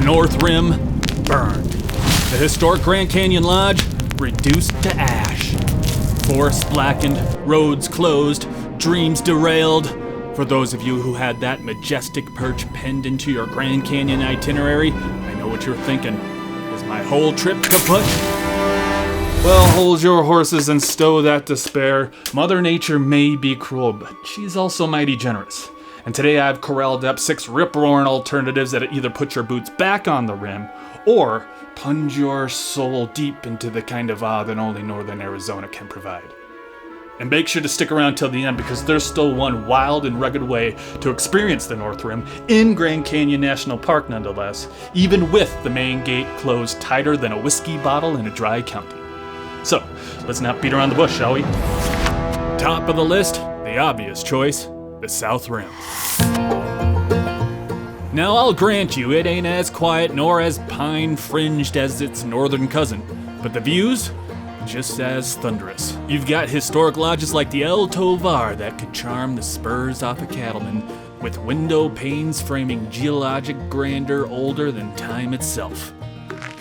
North Rim burned. The historic Grand Canyon Lodge reduced to ash. Forests blackened, roads closed, dreams derailed. For those of you who had that majestic perch penned into your Grand Canyon itinerary, I know what you're thinking. Is my whole trip kaput? Well, hold your horses and stow that despair. Mother Nature may be cruel, but she's also mighty generous. And today I've corralled up 6 rip-roaring alternatives that either put your boots back on the rim or plunge your soul deep into the kind of awe that only northern Arizona can provide. And make sure to stick around till the end, because there's still one wild and rugged way to experience the North Rim in Grand Canyon National Park nonetheless, even with the main gate closed tighter than a whiskey bottle in a dry county. So, let's not beat around the bush, shall we? Top of the list, the obvious choice, the South Rim. Now I'll grant you it ain't as quiet nor as pine-fringed as its northern cousin, but the views, just as thunderous. You've got historic lodges like the El Tovar that could charm the spurs off a cattleman, with window panes framing geologic grandeur older than time itself.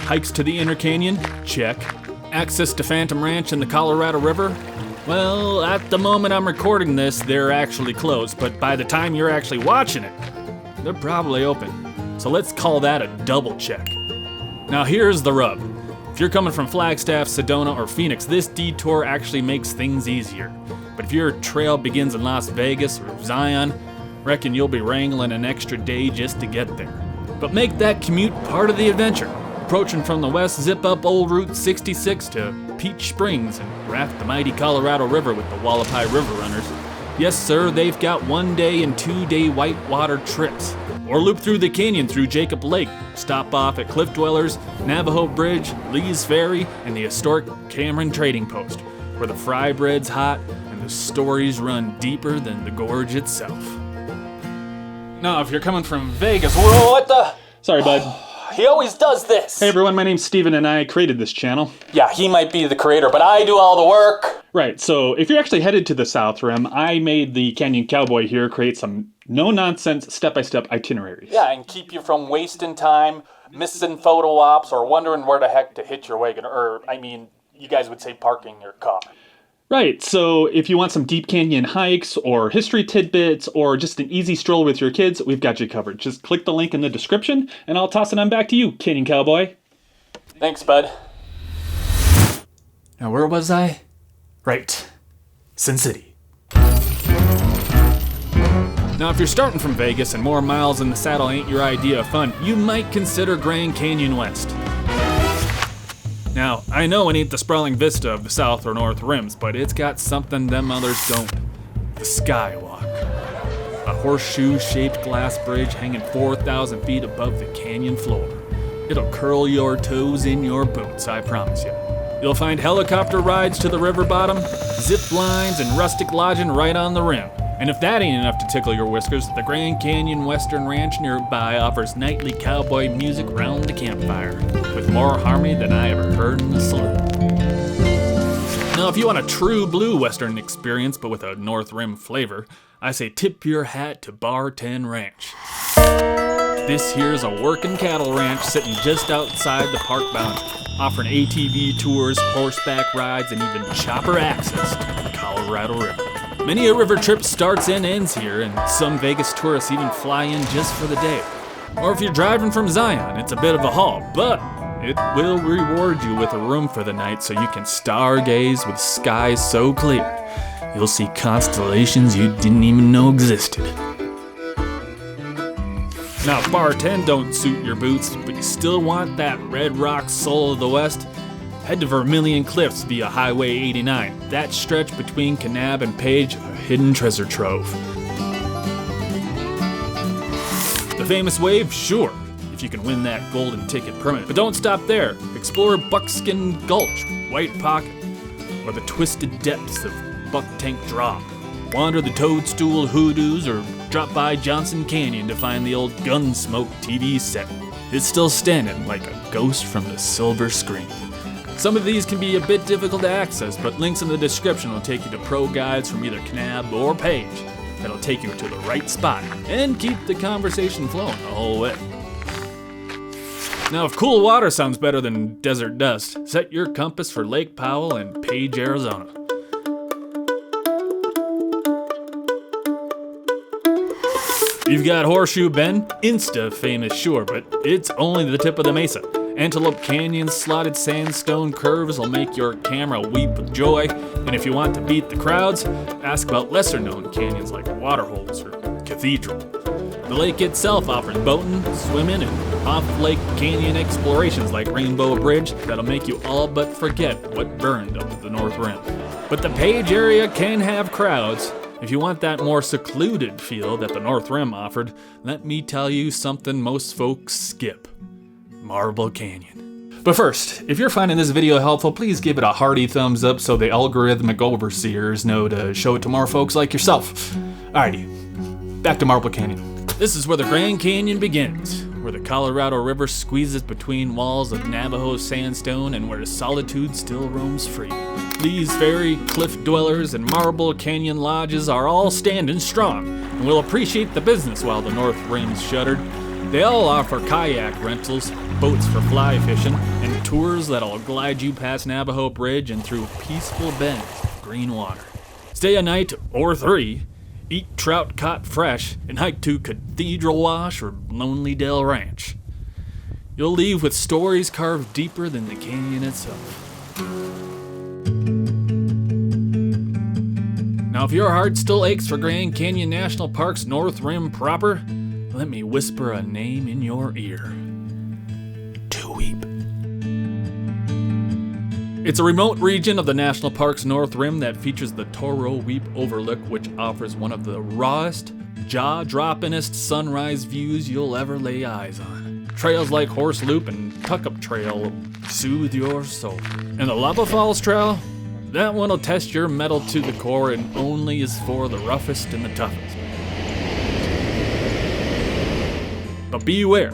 Hikes to the Inner Canyon? Check. Access to Phantom Ranch and the Colorado River? Well, at the moment I'm recording this, they're actually closed, but by the time you're actually watching it, they're probably open. So let's call that a double check. Now here's the rub. If you're coming from Flagstaff, Sedona, or Phoenix, this detour actually makes things easier. But if your trail begins in Las Vegas or Zion, reckon you'll be wrangling an extra day just to get there. But make that commute part of the adventure. Approaching from the west, zip up old Route 66 to Peach Springs and raft the mighty Colorado River with the Wallapai River Runners. Yes, sir, they've got 1-day and 2-day whitewater trips. Or loop through the canyon through Jacob Lake, stop off at Cliff Dwellers, Navajo Bridge, Lee's Ferry, and the historic Cameron Trading Post, where the fry bread's hot and the stories run deeper than the gorge itself. Now, if you're coming from Vegas, whoa, what the? Sorry, bud. He always does this. Hey everyone, my name's Steven and I created this channel. Yeah, he might be the creator, but I do all the work. Right, so if you're actually headed to the South Rim, I made the Canyon Cowboy here create some no-nonsense, step-by-step itineraries. Yeah, and keep you from wasting time, missing photo ops, or wondering where the heck to hitch your wagon, or, I mean, you guys would say parking your car. Right, so if you want some deep canyon hikes, or history tidbits, or just an easy stroll with your kids, we've got you covered. Just click the link in the description, and I'll toss it on back to you, Canyon Cowboy. Thanks, bud. Now, where was I? Right, Sin City. Now, if you're starting from Vegas and more miles in the saddle ain't your idea of fun, you might consider Grand Canyon West. Now, I know it ain't the sprawling vista of the South or North Rims, but it's got something them others don't. The Skywalk. A horseshoe-shaped glass bridge hanging 4,000 feet above the canyon floor. It'll curl your toes in your boots, I promise you. You'll find helicopter rides to the river bottom, zip lines, and rustic lodging right on the rim. And if that ain't enough to tickle your whiskers, the Grand Canyon Western Ranch nearby offers nightly cowboy music round the campfire, with more harmony than I ever heard in the saloon. Now, if you want a true blue Western experience, but with a North Rim flavor, I say tip your hat to Bar 10 Ranch. This here's a working cattle ranch sitting just outside the park boundary, offering ATV tours, horseback rides, and even chopper access to the Colorado River. Many a river trip starts and ends here, and some Vegas tourists even fly in just for the day. Or if you're driving from Zion, it's a bit of a haul, but it will reward you with a room for the night so you can stargaze with skies so clear, you'll see constellations you didn't even know existed. Now, if Bar 10 don't suit your boots, but you still want that red rock soul of the West, head to Vermilion Cliffs via Highway 89. That stretch between Kanab and Page, a hidden treasure trove. The famous wave? Sure, if you can win that golden ticket permit. But don't stop there. Explore Buckskin Gulch, White Pocket, or the twisted depths of Buck Tank Draw. Wander the Toadstool Hoodoos, or drop by Johnson Canyon to find the old Gunsmoke TV set. It's still standing like a ghost from the silver screen. Some of these can be a bit difficult to access, but links in the description will take you to pro guides from either Kanab or Page that'll take you to the right spot and keep the conversation flowing the whole way. Now, if cool water sounds better than desert dust, set your compass for Lake Powell in Page, Arizona. You've got Horseshoe Bend, insta-famous sure, but it's only the tip of the mesa. Antelope Canyon's slotted sandstone curves will make your camera weep with joy, and if you want to beat the crowds, ask about lesser-known canyons like Waterholes or Cathedral. The lake itself offers boating, swimming, and off-lake canyon explorations like Rainbow Bridge that'll make you all but forget what burned up at the North Rim. But the Page area can have crowds. If you want that more secluded feel that the North Rim offered, let me tell you something most folks skip. Marble Canyon. But first, if you're finding this video helpful, please give it a hearty thumbs up so the algorithmic overseers know to show it to more folks like yourself. Alrighty, back to Marble Canyon. This is where the Grand Canyon begins, where the Colorado River squeezes between walls of Navajo sandstone and where solitude still roams free. These fairy cliff dwellers and Marble Canyon lodges are all standing strong and will appreciate the business while the North Rim's shuttered. They all offer kayak rentals, boats for fly fishing, and tours that'll glide you past Navajo Bridge and through peaceful bends of green water. Stay a night or 3, eat trout caught fresh, and hike to Cathedral Wash or Lonely Dell Ranch. You'll leave with stories carved deeper than the canyon itself. Now, if your heart still aches for Grand Canyon National Park's North Rim proper, let me whisper a name in your ear. Toroweap. It's a remote region of the national park's North Rim that features the Toroweap Overlook, which offers one of the rawest, jaw-droppingest sunrise views you'll ever lay eyes on. Trails like Horse Loop and Tuck-Up Trail will soothe your soul. And the Lava Falls Trail? That one will test your mettle to the core and only is for the roughest and the toughest. But beware,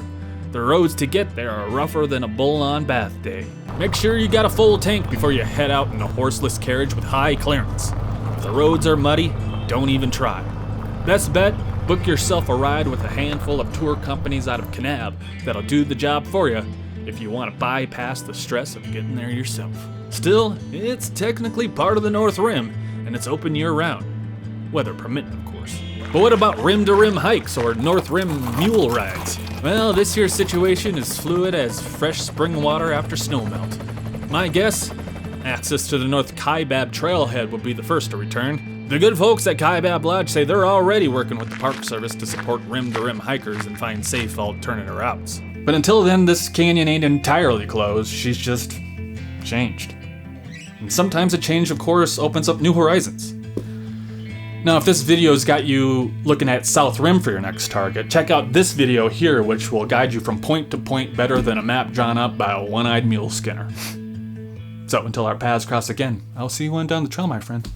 the roads to get there are rougher than a bull on bath day. Make sure you got a full tank before you head out in a horseless carriage with high clearance. If the roads are muddy, don't even try. Best bet, book yourself a ride with a handful of tour companies out of Kanab that'll do the job for you if you want to bypass the stress of getting there yourself. Still, it's technically part of the North Rim, and it's open year-round. Weather permitting, of course. But what about rim-to-rim hikes or North Rim mule rides? Well, this here situation is fluid as fresh spring water after snowmelt. My guess, access to the North Kaibab trailhead will be the first to return. The good folks at Kaibab Lodge say they're already working with the Park Service to support rim-to-rim hikers and find safe alternative routes. But until then, this canyon ain't entirely closed, she's just changed. And sometimes a change of course opens up new horizons. Now, if this video's got you looking at South Rim for your next target, check out this video here, which will guide you from point to point better than a map drawn up by a one-eyed mule skinner. So until our paths cross again, I'll see you on down the trail, my friend.